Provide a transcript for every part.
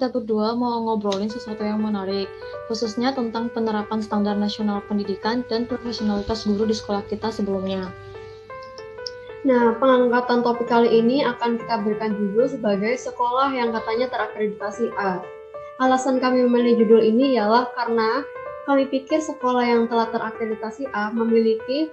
kita berdua mau ngobrolin sesuatu yang menarik, khususnya tentang penerapan standar nasional pendidikan dan profesionalitas guru di sekolah kita sebelumnya. Nah, pengangkatan topik kali ini akan kita berikan judul sebagai sekolah yang katanya terakreditasi A. Alasan kami memilih judul ini ialah karena kami pikir sekolah yang telah terakreditasi A memiliki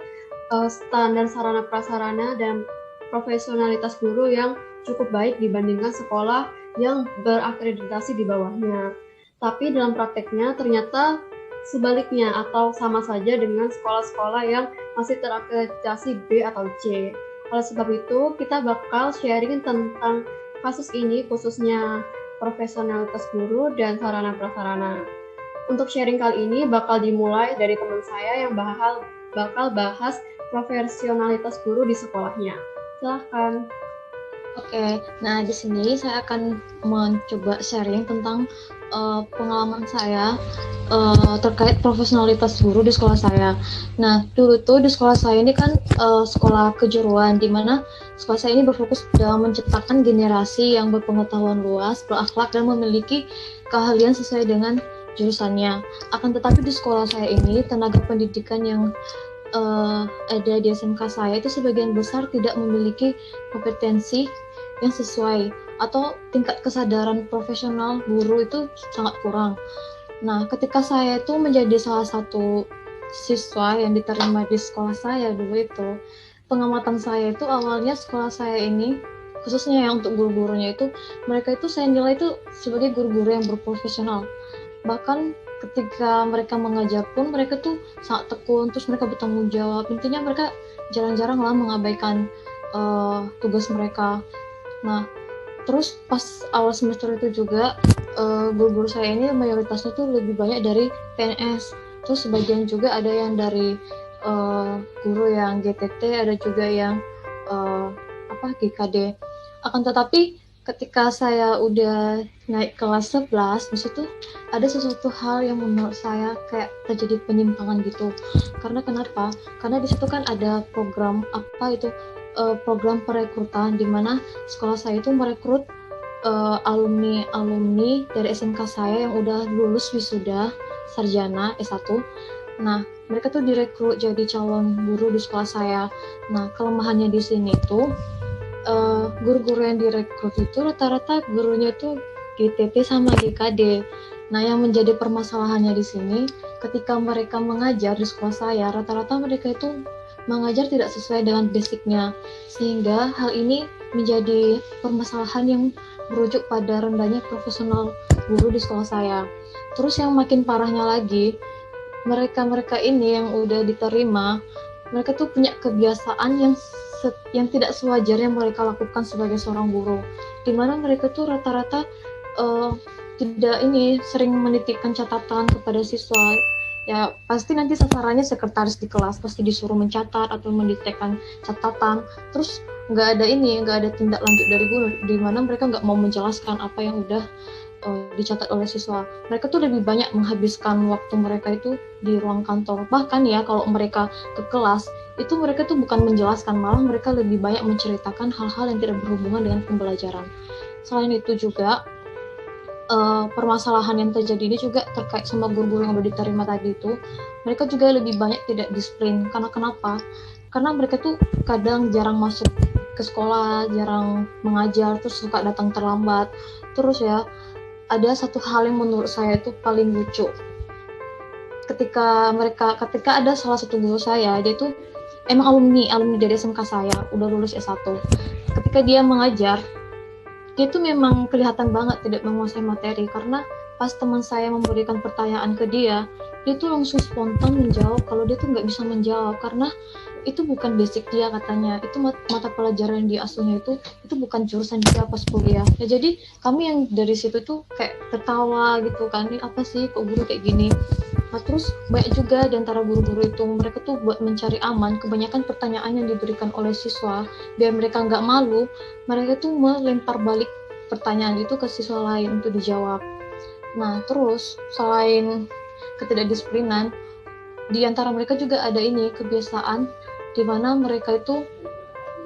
standar sarana prasarana dan profesionalitas guru yang cukup baik dibandingkan sekolah yang berakreditasi di bawahnya. Tapi dalam prakteknya ternyata sebaliknya atau sama saja dengan sekolah-sekolah yang masih terakreditasi B atau C. Oleh sebab itu, kita bakal sharing tentang kasus ini khususnya profesionalitas guru dan sarana prasarana. Untuk sharing kali ini bakal dimulai dari teman saya yang bakal bahas profesionalitas guru di sekolahnya. Silahkan. Oke, nah di sini saya akan mencoba sharing tentang pengalaman saya terkait profesionalitas guru di sekolah saya. Nah, dulu tuh di sekolah saya ini kan sekolah kejuruan, di mana sekolah saya ini berfokus dalam menciptakan generasi yang berpengetahuan luas, berakhlak, dan memiliki keahlian sesuai dengan jurusannya. Akan tetapi di sekolah saya ini, tenaga pendidikan yang ada di SMK saya itu sebagian besar tidak memiliki kompetensi yang sesuai atau tingkat kesadaran profesional guru itu sangat kurang. Nah, ketika saya itu menjadi salah satu siswa yang diterima di sekolah saya dulu itu, pengamatan saya itu awalnya sekolah saya ini, khususnya yang untuk guru-gurunya itu, mereka itu saya nilai itu sebagai guru-guru yang berprofesional. Bahkan ketika mereka mengajar pun mereka tuh sangat tekun, terus mereka bertanggung jawab. Intinya mereka jarang-jarang lah mengabaikan tugas mereka. Nah, terus pas awal semester itu juga guru-guru saya ini mayoritasnya tuh lebih banyak dari PNS. Terus sebagian juga ada yang dari guru yang GTT, ada juga yang GKD. Akan tetapi ketika saya udah naik kelas 11, di situ ada sesuatu hal yang menurut saya kayak terjadi penyimpangan gitu. Karena kenapa? Karena di situ kan ada program program perekrutan di mana sekolah saya itu merekrut alumni dari SMK saya yang udah lulus wisuda sarjana S1. Nah, mereka tuh direkrut jadi calon guru di sekolah saya. Nah, kelemahannya di sini tuh guru-guru yang direkrut itu rata-rata gurunya itu GTT sama GKD. Nah, yang menjadi permasalahannya di sini, ketika mereka mengajar di sekolah saya, rata-rata mereka itu mengajar tidak sesuai dengan basicnya, sehingga hal ini menjadi permasalahan yang merujuk pada rendahnya profesional guru di sekolah saya. Terus yang makin parahnya lagi, mereka-mereka ini yang udah diterima, mereka tuh punya kebiasaan yang tidak sewajarnya mereka lakukan sebagai seorang guru, di mana mereka tuh rata-rata tidak sering menitipkan catatan kepada siswa. Ya pasti nanti sasarannya sekretaris di kelas, pasti disuruh mencatat atau mendiktekan catatan. Terus nggak ada tindak lanjut dari guru, di mana mereka nggak mau menjelaskan apa yang udah dicatat oleh siswa. Mereka tuh lebih banyak menghabiskan waktu mereka itu di ruang kantor. Bahkan ya kalau mereka ke kelas, itu mereka tuh bukan menjelaskan, malah mereka lebih banyak menceritakan hal-hal yang tidak berhubungan dengan pembelajaran. Selain itu juga permasalahan yang terjadi ini juga terkait sama guru-guru yang udah diterima tadi itu, mereka juga lebih banyak tidak disiplin. Karena kenapa? Karena mereka tuh kadang jarang masuk ke sekolah, jarang mengajar, terus suka datang terlambat. Terus ya, ada satu hal yang menurut saya itu paling lucu. Ketika ada salah satu guru saya, dia itu emang alumni dari SMK saya, udah lulus S1. Ketika dia mengajar, dia itu memang kelihatan banget tidak menguasai materi, karena pas teman saya memberikan pertanyaan ke dia tuh langsung spontan menjawab kalau dia tuh nggak bisa menjawab karena itu bukan basic dia katanya. Itu mata pelajaran yang diasuhnya itu bukan jurusan dia pas kuliah. Ya jadi kami yang dari situ tuh kayak tertawa gitu kan, ini apa sih kok guru kayak gini. Nah, terus banyak juga di antara guru-guru itu, mereka tuh buat mencari aman, kebanyakan pertanyaan yang diberikan oleh siswa, biar mereka nggak malu, mereka tuh melempar balik pertanyaan itu ke siswa lain untuk dijawab. Nah, terus selain ketidakdisiplinan, di antara mereka juga ada kebiasaan di mana mereka itu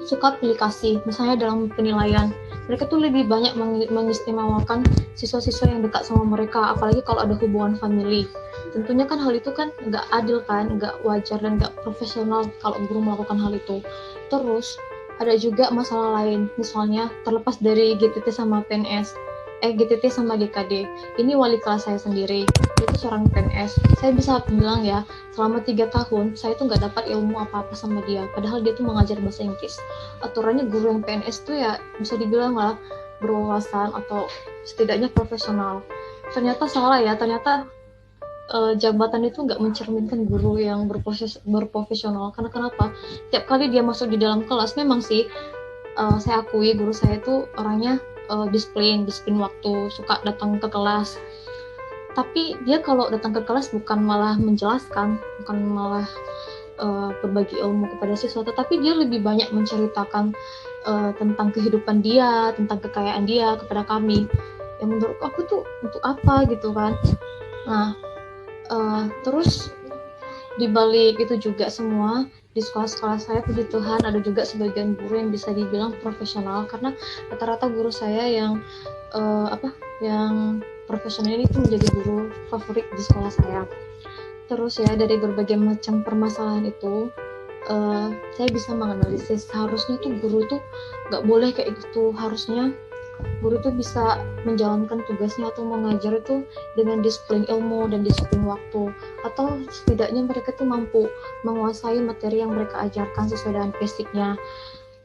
suka pilih kasih. Misalnya dalam penilaian, mereka tuh lebih banyak mengistimewakan siswa-siswa yang dekat sama mereka, apalagi kalau ada hubungan family. Tentunya kan hal itu kan nggak adil kan, nggak wajar dan nggak profesional kalau guru melakukan hal itu. Terus ada juga masalah lain, misalnya terlepas dari GTT sama PNS, GTT sama GKD. Ini wali kelas saya sendiri, itu seorang PNS. Saya bisa bilang ya, selama 3 tahun saya tuh nggak dapat ilmu apa-apa sama dia, padahal dia tuh mengajar bahasa Inggris. Aturannya guru yang PNS tuh ya bisa dibilang lah berwawasan atau setidaknya profesional. Ternyata salah ya, ternyata jabatan itu nggak mencerminkan guru yang berprofesional. Karena kenapa? Tiap kali dia masuk di dalam kelas, memang sih saya akui guru saya itu orangnya disiplin waktu, suka datang ke kelas. Tapi dia kalau datang ke kelas bukan malah menjelaskan, bukan malah berbagi ilmu kepada siswa, tetapi dia lebih banyak menceritakan tentang kehidupan dia, tentang kekayaan dia kepada kami. Yang menurut aku tuh untuk apa gitu kan? Nah, terus dibalik itu juga semua, di sekolah-sekolah saya puji Tuhan ada juga sebagian guru yang bisa dibilang profesional, karena rata-rata guru saya yang yang profesional ini tuh menjadi guru favorit di sekolah saya. Terus ya, dari berbagai macam permasalahan itu saya bisa menganalisis harusnya tuh guru tuh nggak boleh kayak gitu. Harusnya guru itu bisa menjalankan tugasnya atau mengajar itu dengan disiplin ilmu dan disiplin waktu, atau setidaknya mereka tuh mampu menguasai materi yang mereka ajarkan sesuai dengan basicnya.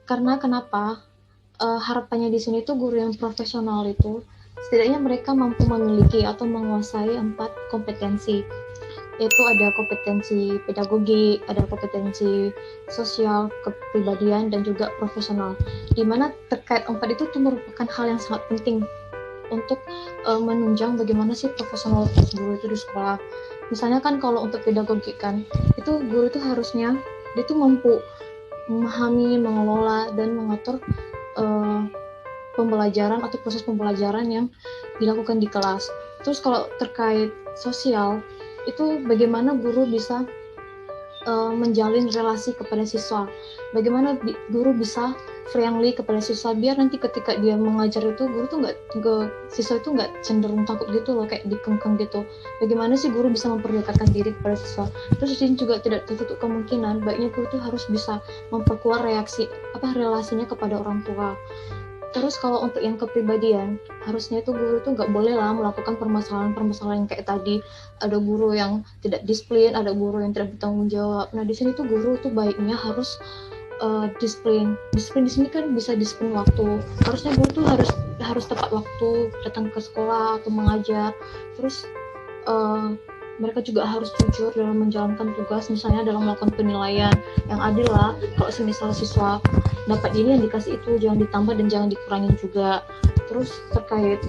Karena kenapa? Harapannya di sini tuh guru yang profesional itu setidaknya mereka mampu memiliki atau menguasai 4 kompetensi, yaitu ada kompetensi pedagogi, ada kompetensi sosial, kepribadian, dan juga profesional. Dimana terkait 4 itu tuh merupakan hal yang sangat penting untuk menunjang bagaimana sih profesionalitas guru itu di sekolah. Misalnya kan kalau untuk pedagogi kan, itu guru itu harusnya dia tuh mampu memahami, mengelola, dan mengatur pembelajaran atau proses pembelajaran yang dilakukan di kelas. Terus kalau terkait sosial, itu bagaimana guru bisa menjalin relasi kepada siswa, bagaimana guru bisa friendly kepada siswa, biar nanti ketika dia mengajar itu guru tuh siswa itu nggak cenderung takut gitu loh, kayak dikengkeng gitu. Bagaimana sih guru bisa memperlihatkan diri kepada siswa. Terus ini juga tidak tertutup kemungkinan baiknya guru tuh harus bisa memperkuat relasinya kepada orang tua. Terus kalau untuk yang kepribadian, harusnya itu guru itu nggak boleh lah melakukan permasalahan-permasalahan yang kayak tadi. Ada guru yang tidak disiplin, ada guru yang tidak bertanggung jawab. Nah di sini tuh guru tuh baiknya harus disiplin. Disiplin di sini kan bisa disiplin waktu. Harusnya guru tuh harus tepat waktu datang ke sekolah atau mengajar. Terus mereka juga harus jujur dalam menjalankan tugas, misalnya dalam melakukan penilaian yang adil lah. Kalau semisal siswa dapat ini yang dikasih itu jangan ditambah dan jangan dikurangin juga. Terus terkait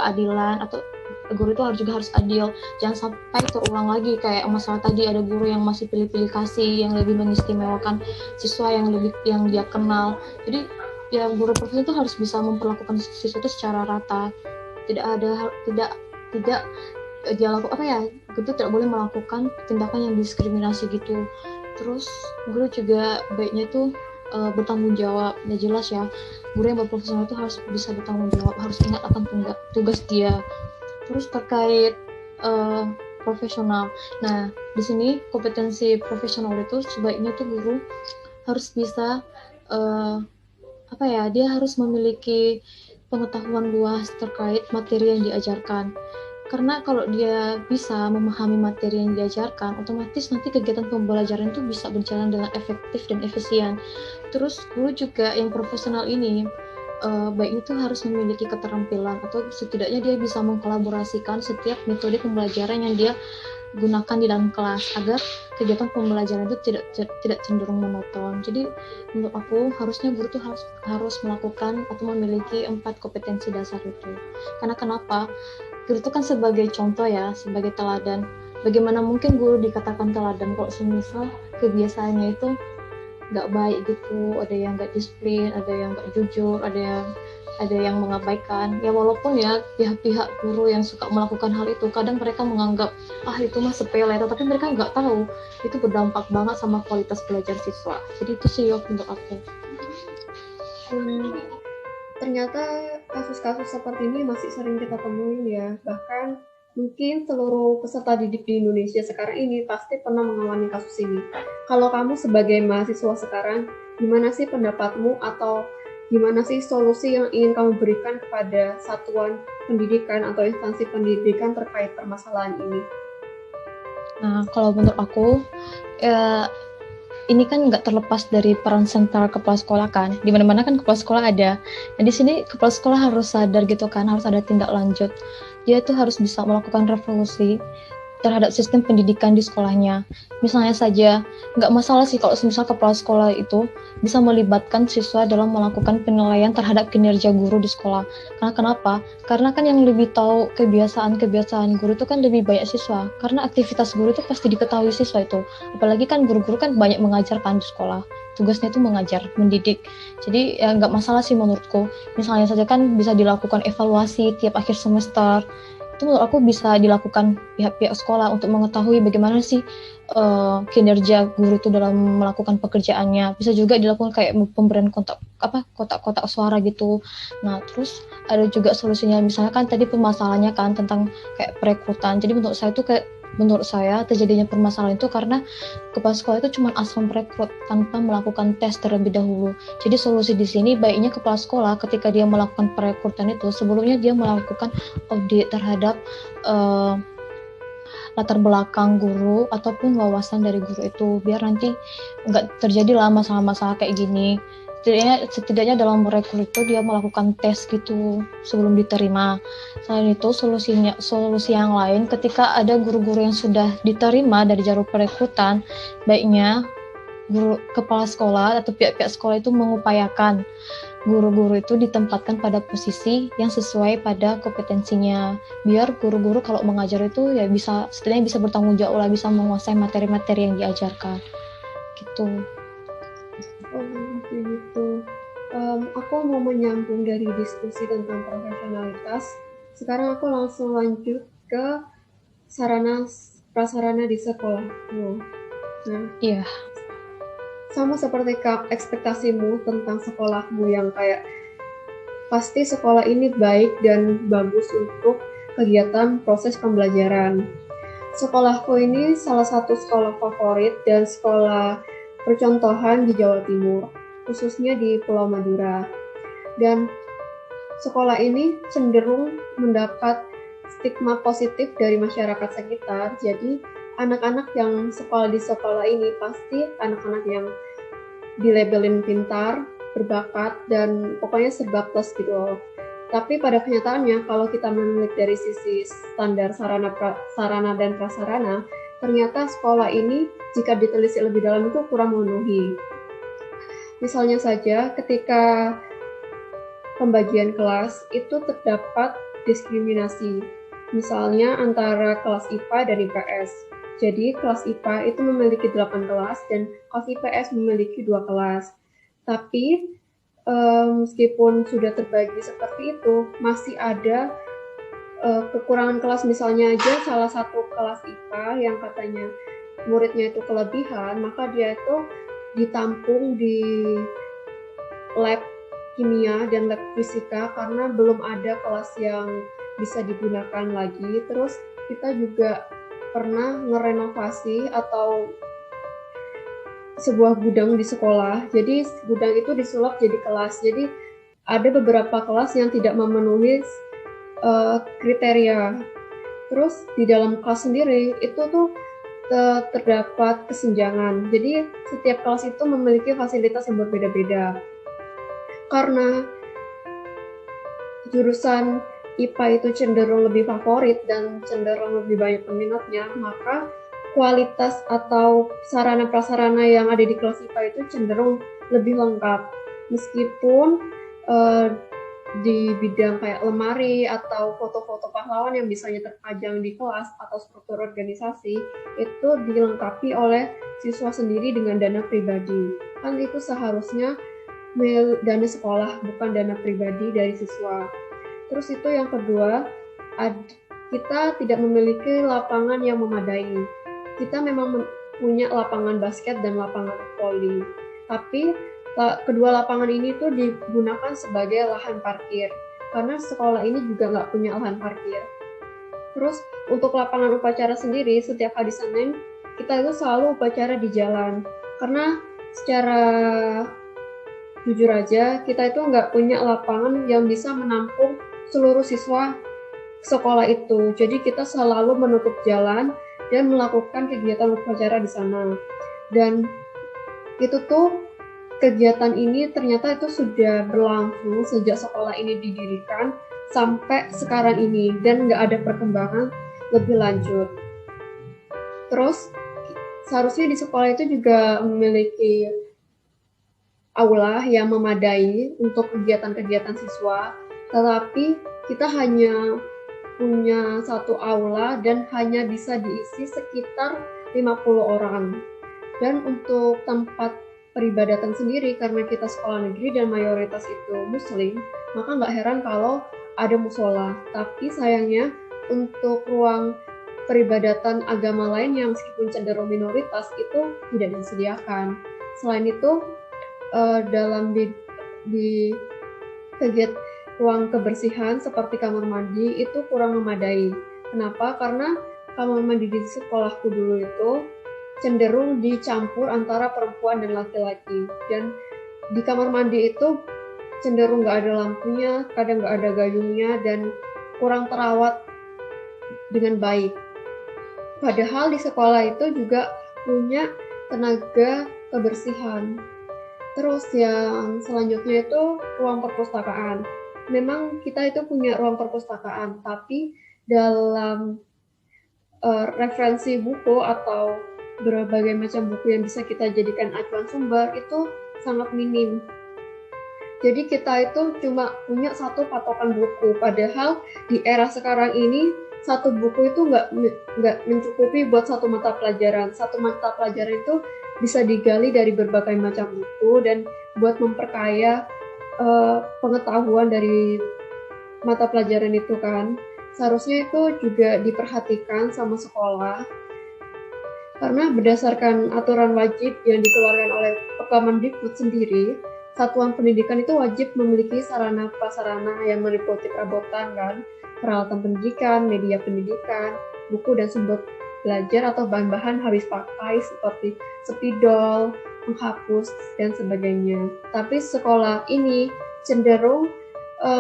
keadilan, atau guru itu juga harus adil, jangan sampai terulang lagi kayak masalah tadi, ada guru yang masih pilih-pilih kasih, yang lebih mengistimewakan siswa yang dia kenal. Jadi ya guru profesional itu harus bisa memperlakukan siswa itu secara rata, tidak dia guru tidak boleh melakukan tindakan yang diskriminasi gitu. Terus guru juga baiknya tuh bertanggung jawab. Ya jelas ya, guru yang berprofesional itu harus bisa bertanggung jawab, harus ingat akan tugas dia. Terus terkait profesional, nah di sini kompetensi profesional itu sebaiknya tuh guru harus bisa dia harus memiliki pengetahuan luas terkait materi yang diajarkan. Karena kalau dia bisa memahami materi yang diajarkan, otomatis nanti kegiatan pembelajaran itu bisa berjalan dengan efektif dan efisien. Terus guru juga yang profesional ini baiknya itu harus memiliki keterampilan, atau setidaknya dia bisa mengkolaborasikan setiap metode pembelajaran yang dia gunakan di dalam kelas, agar kegiatan pembelajaran itu tidak cenderung monoton. Jadi menurut aku harusnya guru itu harus melakukan atau memiliki 4 kompetensi dasar itu. Karena kenapa? Guru itu kan sebagai contoh ya, sebagai teladan. Bagaimana mungkin guru dikatakan teladan kalau semisal kebiasaannya itu nggak baik gitu, ada yang nggak disiplin, ada yang nggak jujur, ada yang ada yang mengabaikan. Ya walaupun ya pihak-pihak guru yang suka melakukan hal itu, kadang mereka menganggap itu mah sepele, tapi mereka nggak tahu itu berdampak banget sama kualitas belajar siswa. Jadi itu sih untuk aku. Ternyata kasus-kasus seperti ini masih sering kita temuin ya. Bahkan mungkin seluruh peserta didik di Indonesia sekarang ini pasti pernah mengalami kasus ini. Kalau kamu sebagai mahasiswa sekarang, gimana sih pendapatmu atau gimana sih solusi yang ingin kamu berikan kepada satuan pendidikan atau instansi pendidikan terkait permasalahan ini? Nah, kalau menurut aku, ini kan nggak terlepas dari peran sentral kepala sekolah kan. Di mana-mana kan kepala sekolah ada. Dan di sini kepala sekolah harus sadar gitu kan, harus ada tindak lanjut. Dia tuh harus bisa melakukan revolusi terhadap sistem pendidikan di sekolahnya. Misalnya saja, nggak masalah sih kalau misal kepala sekolah itu bisa melibatkan siswa dalam melakukan penilaian terhadap kinerja guru di sekolah. Karena kenapa? Karena kan yang lebih tahu kebiasaan guru itu kan lebih banyak siswa. Karena aktivitas guru itu pasti diketahui siswa itu. Apalagi kan guru-guru kan banyak mengajarkan di sekolah. Tugasnya itu mengajar, mendidik. Jadi ya nggak masalah sih menurutku. Misalnya saja kan bisa dilakukan evaluasi tiap akhir semester. Itu menurut aku bisa dilakukan pihak-pihak sekolah untuk mengetahui bagaimana sih kinerja guru itu dalam melakukan pekerjaannya. Bisa juga dilakukan kayak pemberian kotak-kotak suara gitu. Nah, terus ada juga solusinya, misalnya kan tadi permasalahannya kan tentang kayak perekrutan. Jadi menurut saya terjadinya permasalahan itu karena kepala sekolah itu cuma asal merekrut tanpa melakukan tes terlebih dahulu. Jadi solusi di sini baiknya kepala sekolah ketika dia melakukan perekrutan itu sebelumnya dia melakukan audit terhadap latar belakang guru ataupun wawasan dari guru itu, biar nanti nggak terjadilah masalah-masalah kayak gini. Setidaknya dalam merekrut itu dia melakukan tes gitu sebelum diterima. Selain itu solusi yang lain, ketika ada guru-guru yang sudah diterima dari jalur perekrutan, baiknya kepala sekolah atau pihak-pihak sekolah itu mengupayakan guru-guru itu ditempatkan pada posisi yang sesuai pada kompetensinya, biar guru-guru kalau mengajar itu ya setidaknya bisa bertanggung jawab lah, bisa menguasai materi-materi yang diajarkan gitu. Gitu. Aku mau menyambung dari diskusi tentang profesionalitas. Sekarang aku langsung lanjut ke sarana prasarana di sekolahku. Nah, iya. Sama seperti ekspektasimu tentang sekolahmu yang kayak pasti sekolah ini baik dan bagus untuk kegiatan proses pembelajaran. Sekolahku ini salah satu sekolah favorit dan sekolah percontohan di Jawa Timur, khususnya di Pulau Madura. Dan sekolah ini cenderung mendapat stigma positif dari masyarakat sekitar. Jadi anak-anak yang sekolah di sekolah ini pasti anak-anak yang dilabelin pintar, berbakat, dan pokoknya serba plus gitu loh. Tapi pada kenyataannya kalau kita menilik dari sisi standar sarana dan prasarana, ternyata sekolah ini jika ditelisik lebih dalam itu kurang memenuhi. Misalnya saja ketika pembagian kelas itu terdapat diskriminasi, misalnya antara kelas IPA dan IPS. Jadi kelas IPA itu memiliki 8 kelas dan kelas IPS memiliki 2 kelas. Tapi meskipun sudah terbagi seperti itu, masih ada kekurangan kelas. Misalnya aja salah satu kelas IPA yang katanya muridnya itu kelebihan, maka dia itu ditampung di lab kimia dan lab fisika karena belum ada kelas yang bisa digunakan lagi. Terus kita juga pernah merenovasi atau sebuah gudang di sekolah. Jadi gudang itu disulap jadi kelas. Jadi ada beberapa kelas yang tidak memenuhi kriteria. Terus di dalam kelas sendiri itu tuh terdapat kesenjangan. Jadi setiap kelas itu memiliki fasilitas yang berbeda-beda. Karena jurusan IPA itu cenderung lebih favorit dan cenderung lebih banyak peminatnya, maka kualitas atau sarana prasarana yang ada di kelas IPA itu cenderung lebih lengkap. Meskipun di bidang kayak lemari atau foto-foto pahlawan yang biasanya terpajang di kelas atau struktur organisasi itu dilengkapi oleh siswa sendiri dengan dana pribadi. Kan itu seharusnya dana sekolah, bukan dana pribadi dari siswa. Terus itu yang kedua, kita tidak memiliki lapangan yang memadai. Kita memang punya lapangan basket dan lapangan voli, tapi kedua lapangan ini tuh digunakan sebagai lahan parkir, karena sekolah ini juga nggak punya lahan parkir. Terus untuk lapangan upacara sendiri, setiap hari Senin kita itu selalu upacara di jalan, karena secara jujur aja kita itu nggak punya lapangan yang bisa menampung seluruh siswa sekolah itu. Jadi kita selalu menutup jalan dan melakukan kegiatan upacara di sana. Dan itu tuh kegiatan ini ternyata itu sudah berlangsung sejak sekolah ini didirikan sampai sekarang ini, dan nggak ada perkembangan lebih lanjut. Terus seharusnya di sekolah itu juga memiliki aula yang memadai untuk kegiatan-kegiatan siswa, tetapi kita hanya punya satu aula dan hanya bisa diisi sekitar 50 orang. Dan untuk tempat peribadatan sendiri, karena kita sekolah negeri dan mayoritas itu muslim, maka nggak heran kalau ada musola. Tapi sayangnya untuk ruang peribadatan agama lain yang meskipun cenderung minoritas itu tidak disediakan. Selain itu, dalam di kegiatan ruang kebersihan seperti kamar mandi itu kurang memadai. Kenapa? Karena kamar mandi di sekolahku dulu itu cenderung dicampur antara perempuan dan laki-laki, dan di kamar mandi itu cenderung nggak ada lampunya, kadang nggak ada gayungnya, dan kurang terawat dengan baik. Padahal di sekolah itu juga punya tenaga kebersihan. Terus yang selanjutnya itu ruang perpustakaan. Memang kita itu punya ruang perpustakaan, tapi dalam referensi buku atau berbagai macam buku yang bisa kita jadikan acuan sumber itu sangat minim. Jadi kita itu cuma punya satu patokan buku, padahal di era sekarang ini satu buku itu nggak mencukupi buat satu mata pelajaran. Satu mata pelajaran itu bisa digali dari berbagai macam buku, dan buat memperkaya pengetahuan dari mata pelajaran itu kan, seharusnya itu juga diperhatikan sama sekolah, karena berdasarkan aturan wajib yang dikeluarkan oleh Kemendikbud sendiri, satuan pendidikan itu wajib memiliki sarana prasarana yang meliputi perabotan kan, peralatan pendidikan, media pendidikan, buku dan sumber belajar atau bahan-bahan habis pakai seperti spidol, menghapus, dan sebagainya. Tapi sekolah ini cenderung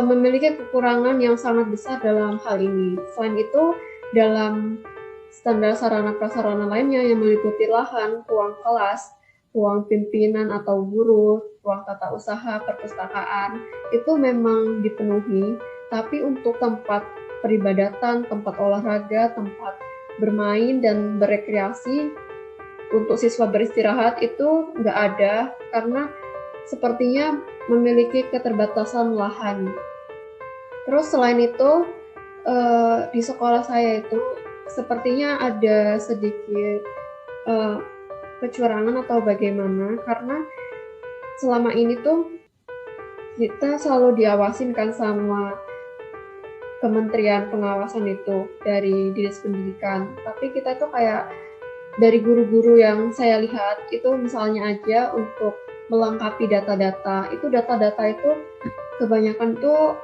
memiliki kekurangan yang sangat besar dalam hal ini. Selain itu, dalam standar sarana prasarana lainnya yang meliputi lahan, ruang kelas, ruang pimpinan atau guru, ruang tata usaha, perpustakaan, itu memang dipenuhi. Tapi untuk tempat peribadatan, tempat olahraga, tempat bermain dan berekreasi untuk siswa beristirahat itu nggak ada, karena sepertinya memiliki keterbatasan lahan. Terus selain itu di sekolah saya itu sepertinya ada sedikit kecurangan atau bagaimana, karena selama ini tuh kita selalu diawasin kan sama Kementerian Pengawasan itu dari Dinas Pendidikan, tapi kita tuh kayak dari guru-guru yang saya lihat itu misalnya aja untuk melengkapi data-data, itu data-data itu kebanyakan tuh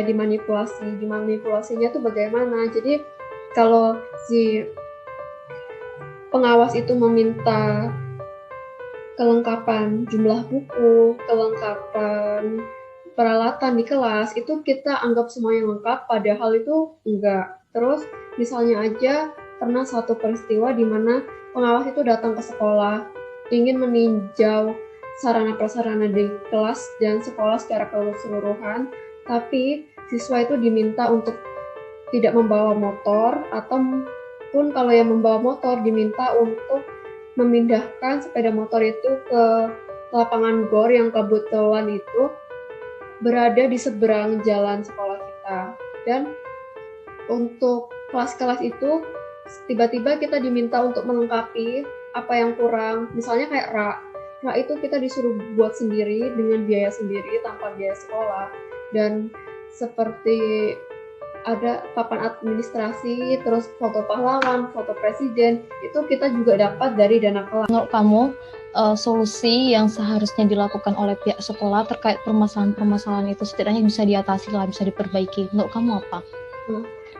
dimanipulasinya tuh bagaimana. Jadi kalau si pengawas itu meminta kelengkapan jumlah buku, kelengkapan peralatan di kelas, itu kita anggap semuanya lengkap, padahal itu enggak. Terus misalnya aja pernah satu peristiwa di mana pengawas itu datang ke sekolah, ingin meninjau sarana prasarana di kelas dan sekolah secara keseluruhan, tapi siswa itu diminta untuk tidak membawa motor, ataupun kalau yang membawa motor diminta untuk memindahkan sepeda motor itu ke lapangan GOR yang kebetulan itu berada di seberang jalan sekolah kita. Dan untuk kelas-kelas itu tiba-tiba kita diminta untuk melengkapi apa yang kurang, misalnya kayak rak. Setelah itu kita disuruh buat sendiri dengan biaya sendiri tanpa biaya sekolah, dan seperti ada papan administrasi, terus foto pahlawan, foto presiden, itu kita juga dapat dari dana kelas. Menurut kamu, solusi yang seharusnya dilakukan oleh pihak sekolah terkait permasalahan-permasalahan itu setidaknya bisa diatasi lah, bisa diperbaiki. Menurut kamu apa?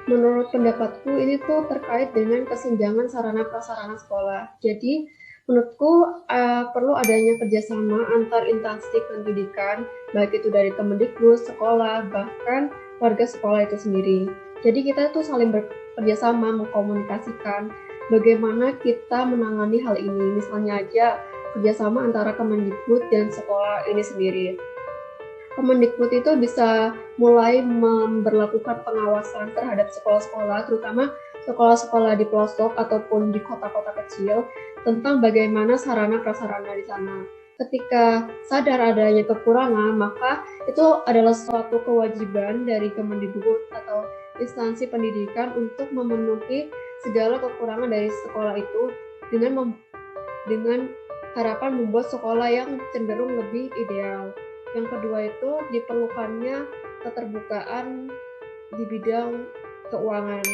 Menurut pendapatku ini tuh terkait dengan kesenjangan sarana prasarana sekolah. Jadi menurutku perlu adanya kerjasama antar instansi pendidikan, baik itu dari Kemendikbud, sekolah, bahkan warga sekolah itu sendiri. Jadi kita tuh saling bekerjasama mengkomunikasikan bagaimana kita menangani hal ini. Misalnya aja kerjasama antara Kemendikbud dan sekolah ini sendiri. Kemendikbud itu bisa mulai memberlakukan pengawasan terhadap sekolah-sekolah, terutama sekolah-sekolah di pelosok ataupun di kota-kota kecil, tentang bagaimana sarana prasarana di sana. Ketika sadar adanya kekurangan, maka itu adalah suatu kewajiban dari Kemendikbud atau instansi pendidikan untuk memenuhi segala kekurangan dari sekolah itu dengan harapan membuat sekolah yang cenderung lebih ideal. Yang kedua itu diperlukannya keterbukaan di bidang keuangan.